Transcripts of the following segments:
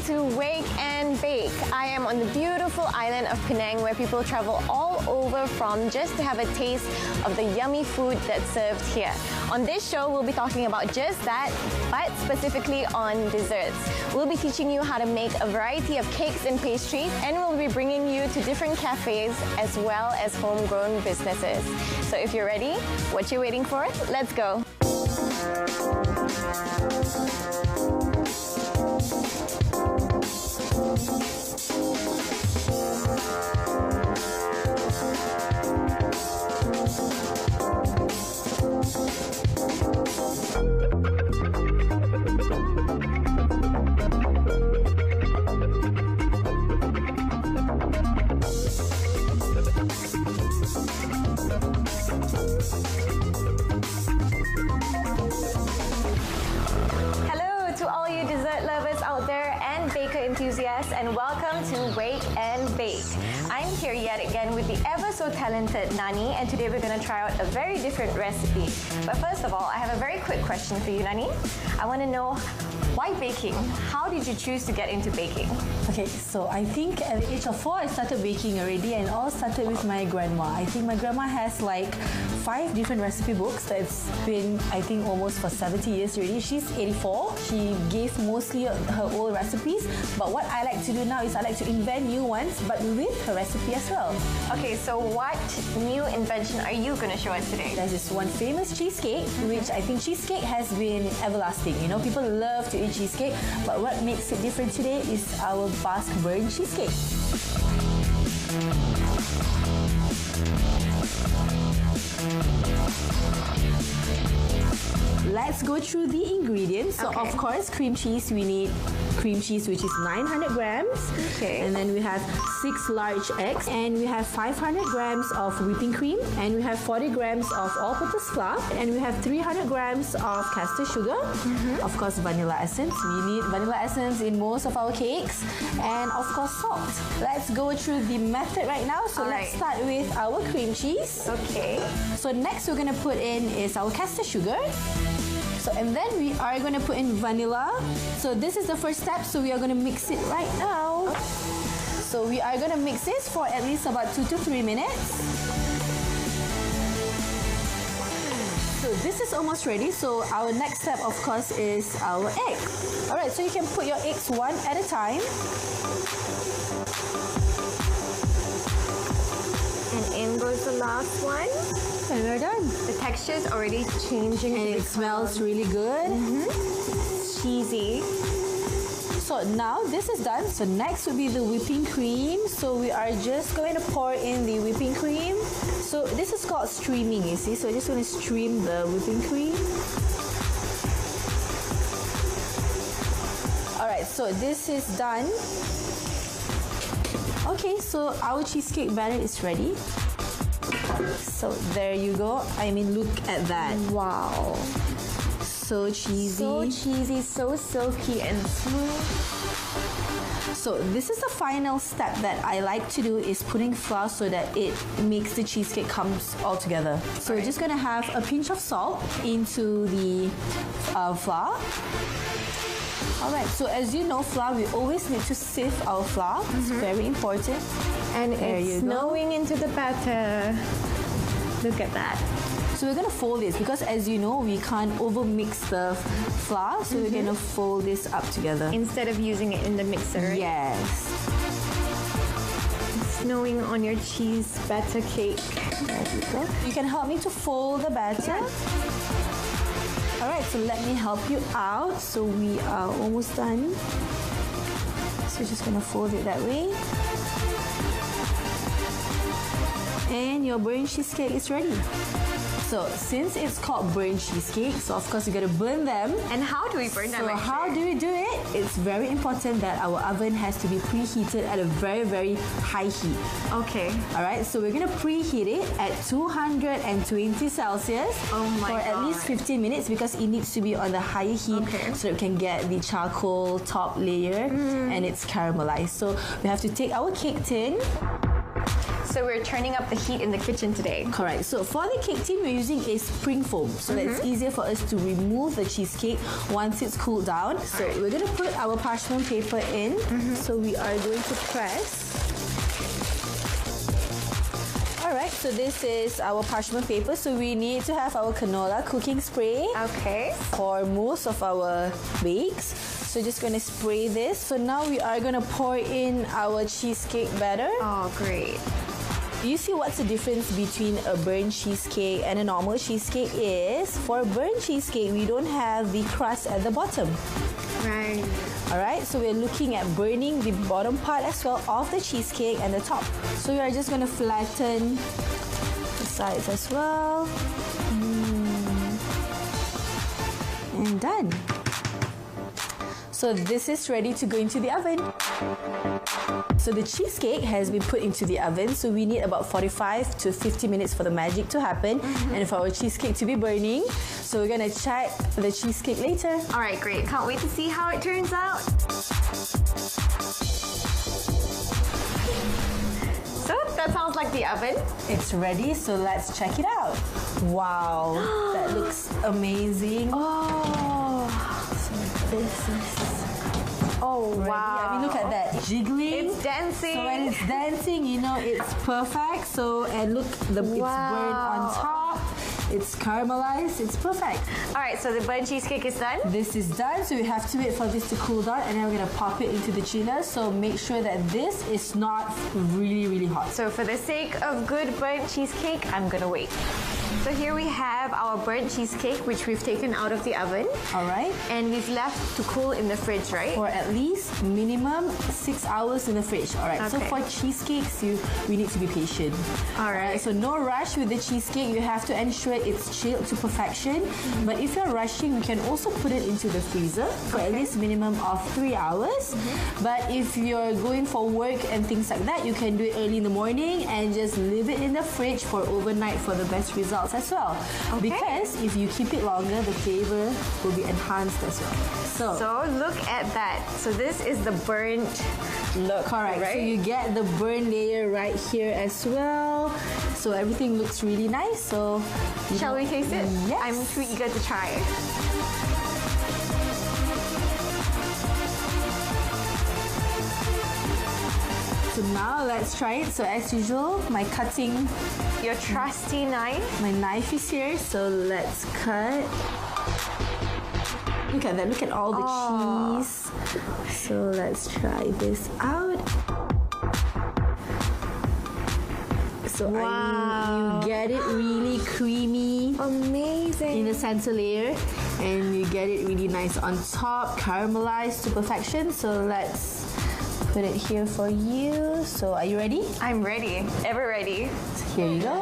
to Wake and Bake. I am on the beautiful island of Penang where people travel all over from just to have a taste of the yummy food that's served here. On this show, we'll be talking about just that, but specifically on desserts. We'll be teaching you how to make a variety of cakes and pastries, and we'll be bringing you to different cafes as well as homegrown businesses. So if you're ready, what you waiting for? Let's go. Enthusiasts, and welcome to Wake and Bake. I'm here yet again with the ever so talented Nani, and today we're going to try out a very different recipe. But first of all, I have a very quick question for you, Nani. I want to know, why baking? How did you choose to get into baking? Okay, so I think at the age of 4 I started baking already, and all started with my grandma. I think my grandma has like 5 different recipe books that's been, I think, almost for 70 years already. She's 84. She gave mostly her old recipes, but what I like to do now is I like to invent new ones, but with her recipe as well. Okay, so what new invention are you going to show us today? There's this one famous cheesecake, which I think cheesecake has been everlasting. You know, people love to eat cheesecake, but what makes it different today is our Basque burnt cheesecake. Let's go through the ingredients. So of course, cream cheese, we need cream cheese, which is 900 grams. Okay. And then we have 6 large eggs, and we have 500 grams of whipping cream, and we have 40 grams of all-purpose flour, and we have 300 grams of caster sugar. Of course, vanilla essence. We need vanilla essence in most of our cakes, and of course, salt. Let's go through the method right now. So let's start with our cream cheese. Okay. So next we're going to put in is our caster sugar. So, and then we are going to put in vanilla. So this is the first step, so we are going to mix it right now. So we are going to mix this for at least about 2 to 3 minutes. So this is almost ready. So our next step, of course, is our egg. Alright, so you can put your eggs one at a time. And in goes the last one. And we're done. The texture is already changing. And it smells really good. Cheesy. So now this is done. So next will be the whipping cream. So we are just going to pour in the whipping cream. So this is called streaming, you see. So I just want to stream the whipping cream. Alright, so this is done. Okay, so our cheesecake batter is ready. So there you go. I mean, look at that. Wow. So cheesy. So cheesy, so silky and smooth. So this is the final step that I like to do, is putting flour so that it makes the cheesecake comes all together. So we're just going to have a pinch of salt into the flour. Alright, so as you know, flour, we always need to sieve our flour. It's very important. And it's snowing into the batter. Look at that. So we're going to fold this because, as you know, we can't over mix the flour. So we're going to fold this up together. Instead of using it in the mixer, right? Yes. Snowing on your cheese batter cake. There you go. You can help me to fold the batter. Alright, so let me help you out. So we are almost done. So we're just going to fold it that way. And your burnt cheesecake is ready. So since it's called burnt cheesecake, so of course you gotta burn them. And how do we burn them? So how do we do it? It's very important that our oven has to be preheated at a very, very high heat. Okay. Alright, so we're gonna preheat it at 220 Celsius for at least 15 minutes because it needs to be on the higher heat so that we can get the charcoal top layer and it's caramelized. So we have to take our cake tin. So we're turning up the heat in the kitchen today. Correct. So for the cake tin, we're using a spring foam. So that it's easier for us to remove the cheesecake once it's cooled down. So we're going to put our parchment paper in. So we are going to press. Alright, so this is our parchment paper. So we need to have our canola cooking spray. Okay. For most of our bakes. So just going to spray this. So now we are going to pour in our cheesecake batter. Oh, great. You see what's the difference between a burnt cheesecake and a normal cheesecake is for a burnt cheesecake, we don't have the crust at the bottom. Right. Alright, so we're looking at burning the bottom part as well of the cheesecake and the top. So we are just going to flatten the sides as well. And done. So this is ready to go into the oven. So the cheesecake has been put into the oven. So we need about 45 to 50 minutes for the magic to happen and for our cheesecake to be burning. So we're going to check the cheesecake later. All right, great. Can't wait to see how it turns out. So that sounds like the oven. It's ready, so let's check it out. Wow, that looks amazing. Oh, So this is... oh ready. wow. I mean, look at that jiggling. It's dancing. So when it's dancing, you know it's perfect. So and look, it's burnt on top. It's caramelized. It's perfect. All right, so the burnt cheesecake is done. This is done, so we have to wait for this to cool down, and then we're gonna pop it into the chiller. So make sure that this is not really hot. So for the sake of good burnt cheesecake, I'm gonna wait. So here we have our burnt cheesecake, which we've taken out of the oven. All right. And we've left to cool in the fridge, right? For at least minimum 6 hours in the fridge. All right. So Okay. for cheesecakes, we need to be patient. All right. So no rush with the cheesecake. You have to ensure it's chilled to perfection. But if you're rushing, we can also put it into the freezer for at least minimum of 3 hours. But if you're going for work and things like that, you can do it early in the morning and just leave it in the fridge for overnight for the best results as well. Okay. Because if you keep it longer, the flavor will be enhanced as well. So look at that. So this is the burnt look. Correct. Right? So you get the burn layer right here as well. So everything looks really nice. So Shall we taste it? Yes. I'm too eager to try. So now let's try it. So as usual, my cutting, Your trusty knife. my knife is here. So let's cut. Look at that. Look at all the cheese. So let's try this out. So I mean, you get it really creamy Amazing. in the center layer, and you get it really nice on top, caramelized to perfection. So let's put it here for you. So are you ready? I'm ready. Ever ready. So here you go.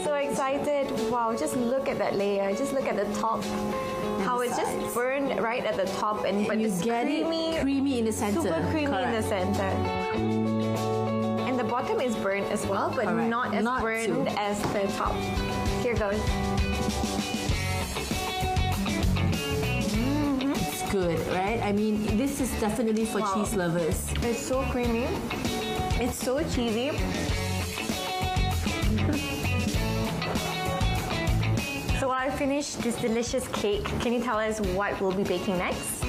So excited. Wow, just look at that layer. Just look at the top. How it's just sides. burned right at the top, but You it's get creamy, it creamy in the center. super creamy in the Correct. center. And the bottom is burnt as well, but Correct. not as Not burned too. as the top. Here goes. It's good, right? I mean, this is definitely for Wow. cheese lovers. It's so creamy. It's so cheesy. So while I finish this delicious cake, can you tell us what we'll be baking next?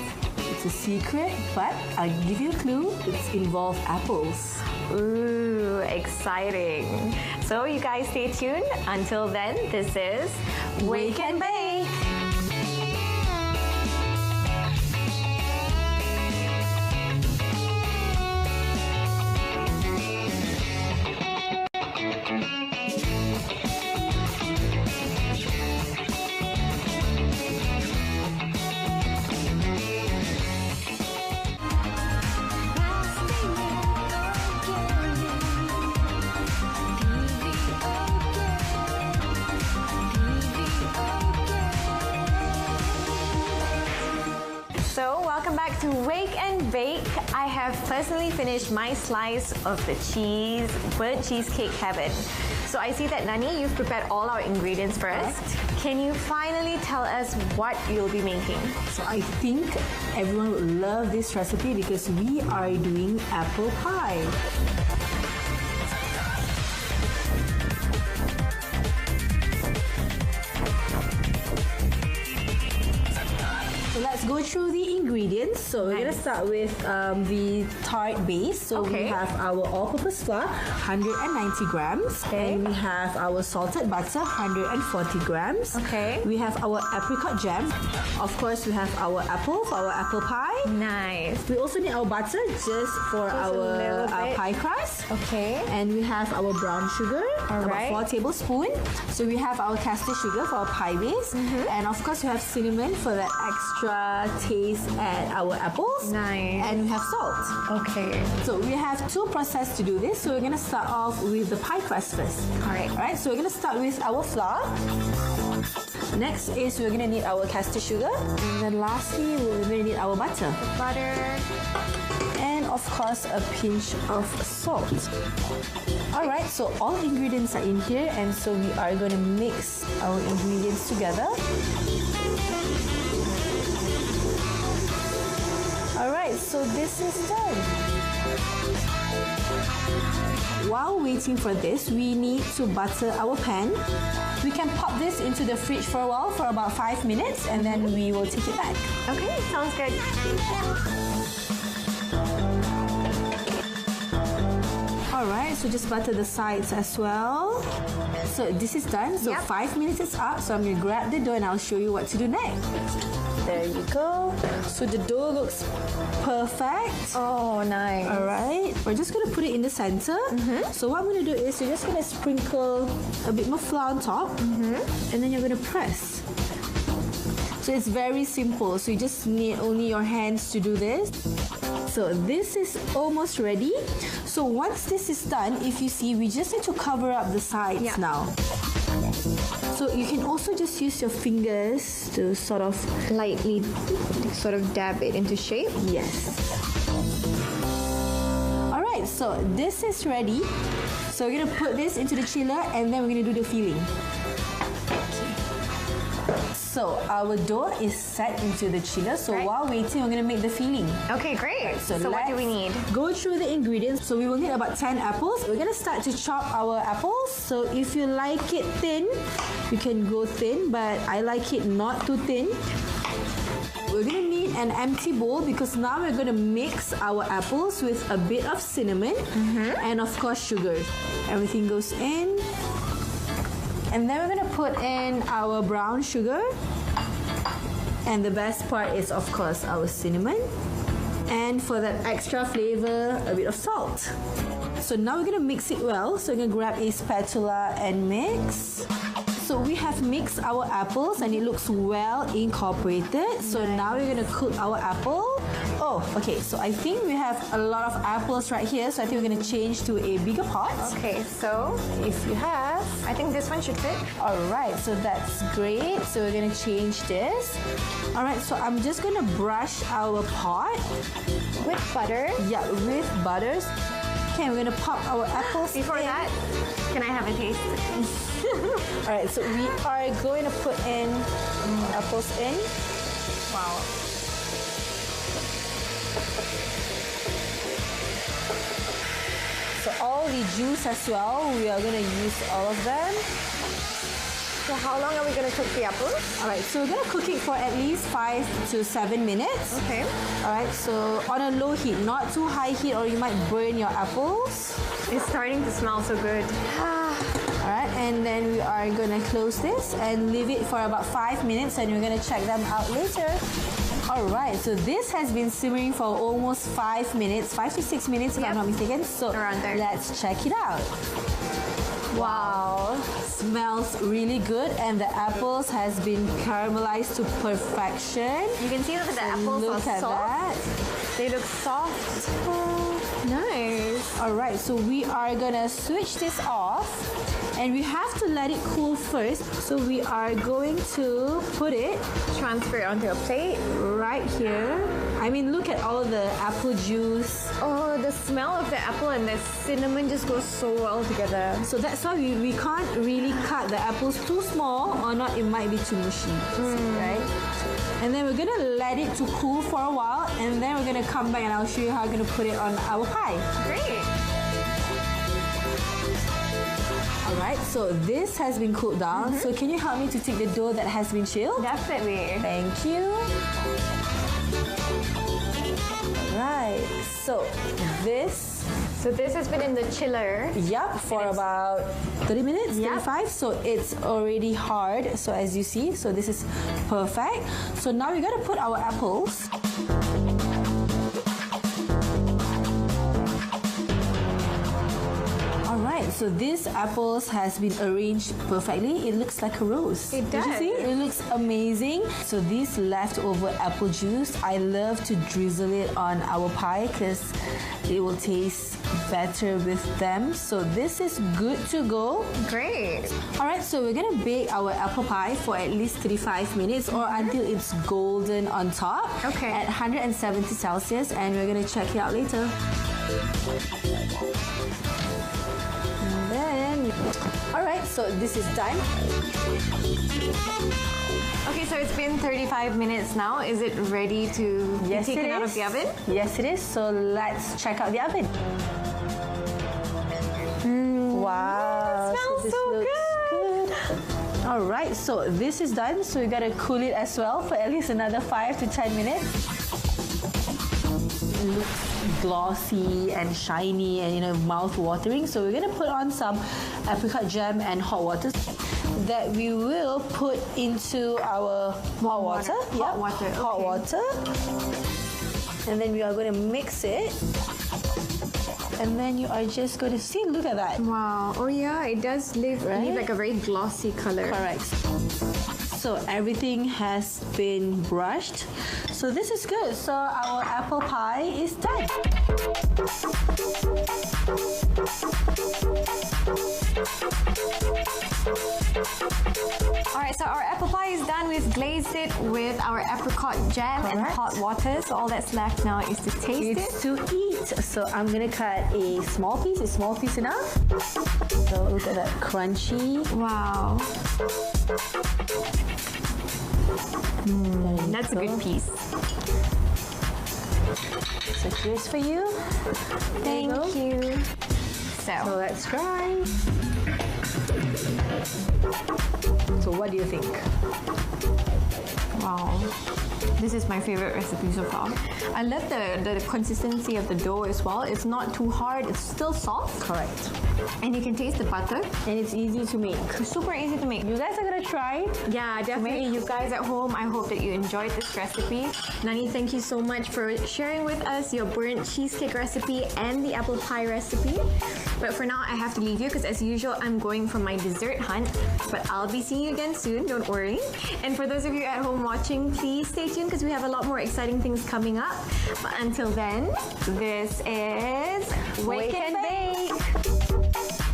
It's a secret, but I'll give you a clue. It's involved apples. Ooh, exciting. So you guys stay tuned. Until then, this is Wake and Bake. So welcome back to Wake and Bake. I have personally finished my slice of the burnt cheesecake heaven. So I see that Nani, you've prepared all our ingredients for us. Can you finally tell us what you'll be making? So I think everyone would love this recipe because we are doing apple pie. through the ingredients. So we're gonna start with the tart base. So we have our all-purpose flour, 190 grams. And we have our salted butter, 140 grams. We have our apricot jam. Of course, we have our apple for our apple pie. Nice. We also need our butter just for our pie crust. And we have our brown sugar, about 4 tablespoons. So we have our caster sugar for our pie base. And of course, we have cinnamon for that extra taste at our apples. Nice. And we have salt. So we have 2 processes to do this. So we're going to start off with the pie crust first. Alright, so we're going to start with our flour. Next is we're going to need our caster sugar. And then lastly, we're going to need our butter. Butter. And of course, a pinch of salt. Alright, so all ingredients are in here, and so we are going to mix our ingredients together. Alright, so this is done. While waiting for this, we need to butter our pan. We can pop this into the fridge for a while, for about 5 minutes, and then we will take it back. Okay, sounds good. Alright, so just butter the sides as well. So this is done. So 5 minutes is up. So I'm going to grab the dough and I'll show you what to do next. There you go. So the dough looks perfect. Oh, nice. Alright, we're just going to put it in the center. So what I'm going to do is you're just going to sprinkle a bit more flour on top. And then you're going to press. So it's very simple. So you just need only your hands to do this. So this is almost ready. So once this is done, if you see, we just need to cover up the sides now. So you can also just use your fingers to sort of lightly sort of dab it into shape. Yes. Alright, so this is ready. So we're going to put this into the chiller and then we're going to do the filling. So our dough is set into the chiller. So while waiting, we're going to make the filling. Okay, great. So what do we need? Go through the ingredients. So we will need about 10 apples. We're going to start to chop our apples. So if you like it thin, you can go thin, but I like it not too thin. We're going to need an empty bowl because now we're going to mix our apples with a bit of cinnamon and of course sugar. Everything goes in. And then we're going to put in our brown sugar. And the best part is, of course, our cinnamon. And for that extra flavor, a bit of salt. So now we're going to mix it well. So we're going to grab a spatula and mix. So we have mixed our apples and it looks well incorporated. So now we're going to cook our apple. Oh, okay. So I think we have a lot of apples right here. So I think we're going to change to a bigger pot. Okay, so if you have, I think this one should fit. All right, so that's great. So we're going to change this. All right, so I'm just going to brush our pot. With butter? Yeah, with butters. Okay, we're going to pop our apples Before in. that, can I have a taste? All right, so we are going to put in apples in. Wow. So all the juice as well, we are going to use all of them. So how long are we going to cook the apples? All right, so we're going to cook it for at least 5 to 7 minutes. Okay. All right, so on a low heat, not too high heat or you might burn your apples. It's starting to smell so good. All right, and then we are going to close this and leave it for about 5 minutes and we're going to check them out later. All right, so this has been simmering for almost 5 minutes, 5 to 6 minutes if I'm not mistaken. So around there. Let's check it out. Wow. Smells really good and the apples has been caramelized to perfection. You can see that the apples Look are at soft. that. They look soft. Nice. All right, so we are gonna switch this off and we have to let it cool first. So we are going to put it Transfer it onto a plate. right here. I mean, look at all the apple juice. Oh, the smell of the apple and the cinnamon just goes so well together. So that's why we can't really cut the apples too small or not it might be too mushy, right? And then we're gonna let it to cool for a while and then we're gonna come back and I'll show you how we're gonna put it on our pie. Great. Alright, so this has been cooled down. So can you help me to take the dough that has been chilled? Definitely. Thank you. So this. So this has been in the chiller. Yep, for about 30 minutes, Yep. 35. So it's already hard. So as you see, so this is perfect. So now we're gonna put our apples. Alright, so this apples has been arranged perfectly. It looks like a rose. It Did you does. see? It looks amazing. So this leftover apple juice, I love to drizzle it on our pie because it will taste better with them. So this is good to go. Great. Alright, so we're gonna bake our apple pie for at least 35 minutes or until it's golden on top. Okay. At 170 Celsius, and we're gonna check it out later. And then, alright, so this is done. Okay, so it's been 35 minutes now. Is it ready to be taken out of the oven? Yes, it is. So let's check out the oven. Wow. Smells this so looks good. All right, so this is done. So we gotta cool it as well for at least another 5 to 10 minutes. It looks glossy and shiny and mouth-watering. So we're gonna put on some apricot jam and hot water that we will put into our hot water. Hot water, Hot okay. water. And then we are going to mix it. And then you are just going to see, look at that. Wow. Oh yeah, it does leave like a very glossy color. Correct. So everything has been brushed. So this is good. So our apple pie is done. Alright, so our apple pie is done. We've glazed it with our apricot jam and Correct. hot water. So all that's left now is to taste It's it. to eat. So I'm gonna cut a small piece. Is small piece enough? So look at that crunchy. Wow. There you That's a go. good piece. So here's for you. Thank you. So So let's try. So what do you think? wow. This is my favorite recipe so far. I love the consistency of the dough as well. It's not too hard. It's still soft. Correct. And you can taste the butter. And it's easy to make. It's super easy to make. You guys are gonna try. Yeah, definitely. You guys at home, I hope that you enjoyed this recipe. Nani, thank you so much for sharing with us your burnt cheesecake recipe and the apple pie recipe. But for now, I have to leave you because as usual, I'm going for my dessert hunt. But I'll be seeing you again soon, don't worry. And for those of you at home watching, please stay tuned because we have a lot more exciting things coming up. But until then, this is Wake and Bake.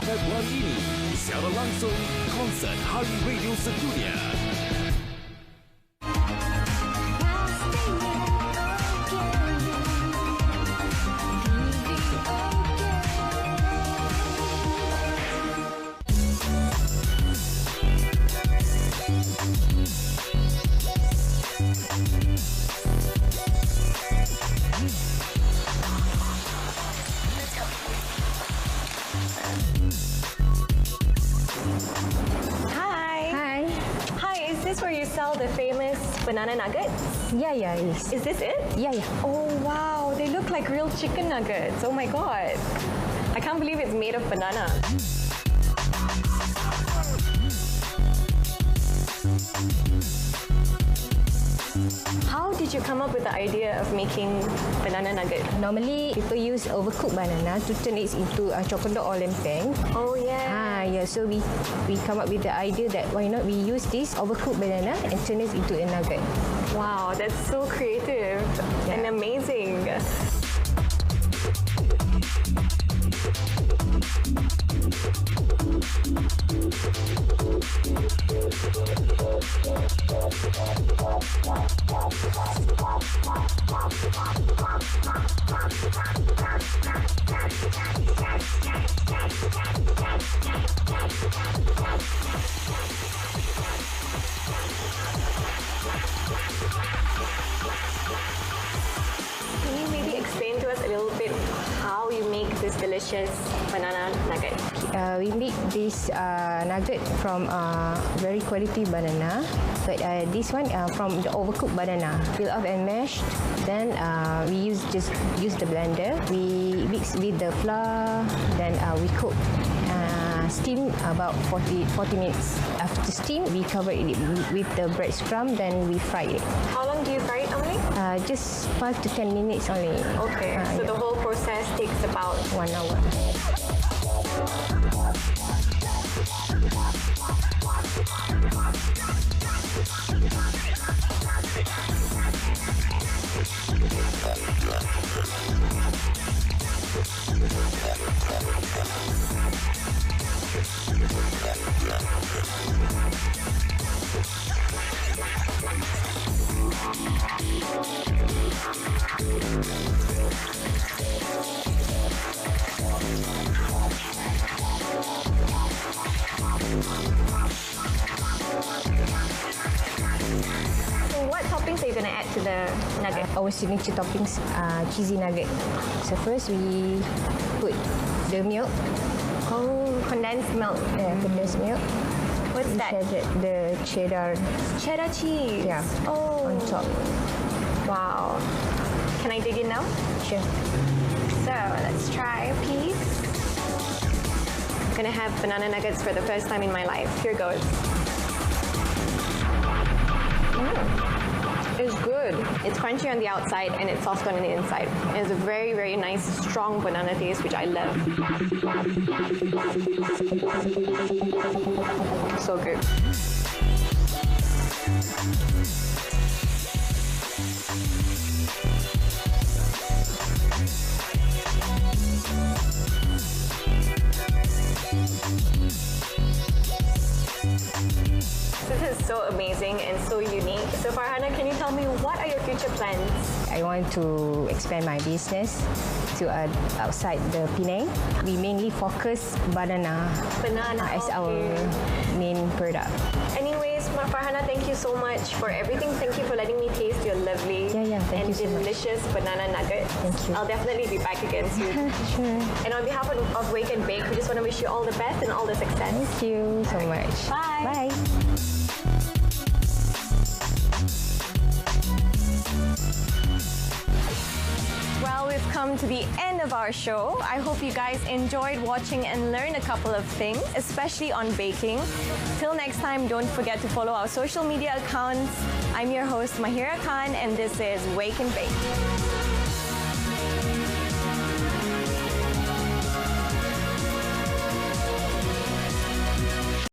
Februari ini secara langsung konsert Hari Radio Sedunia. Hi. Hi. Hi, is this where you sell the famous banana nuggets? Yeah, yes. Is this it? Yeah. Oh wow, they look like real chicken nuggets. Oh my god. I can't believe it's made of banana. How did you come up with the idea of making banana nugget? Normally, people use overcooked banana to turn it into a chocolate dog or lempeng. Oh yeah. Yeah. So we come up with the idea that why not we use this overcooked banana and turn it into a nugget. Wow, that's so creative and amazing. Can you maybe explain this delicious banana nugget? We make this nugget from very quality banana, but this one from the overcooked banana. Peel off and mashed. Then we just use the blender. We mix with the flour. Then we cook. Steam about 40 minutes. After steam, we cover it with the breadcrumb. Then we fry it. How long do you fry it, Emily? Just 5 to 10 minutes only. Okay, so the whole process takes about 1 hour. What toppings are you going to add to the nugget? Our signature toppings are cheesy nugget. So first we put the milk. Oh, condensed milk. Yeah, condensed milk. What's that? The cheddar. Cheddar cheese. Yeah. Oh. On top. Wow. Can I dig in now? Sure. So let's try a piece. I'm gonna have banana nuggets for the first time in my life. Here goes. It's good. It's crunchy on the outside and it's soft on the inside. It's a very, very nice, strong banana taste, which I love. So good. This is so amazing and so unique. So Farhana, can you tell me what are your future plans? I want to expand my business to outside the Penang. We mainly focus banana as our main product. Anyways, Farhana, thank you so much for everything. Thank you for letting me taste your lovely Thank and you so much. delicious banana nuggets. Thank you. I'll definitely be back again soon. Sure. And on behalf of Wake and Bake, we just want to wish you all the best and all the success. Thank you so much. Bye. Bye. Well, we've come to the end of our show. I hope you guys enjoyed watching and learned a couple of things, especially on baking. Till next time, don't forget to follow our social media accounts. I'm your host, Mahira Khan, and this is Wake and Bake.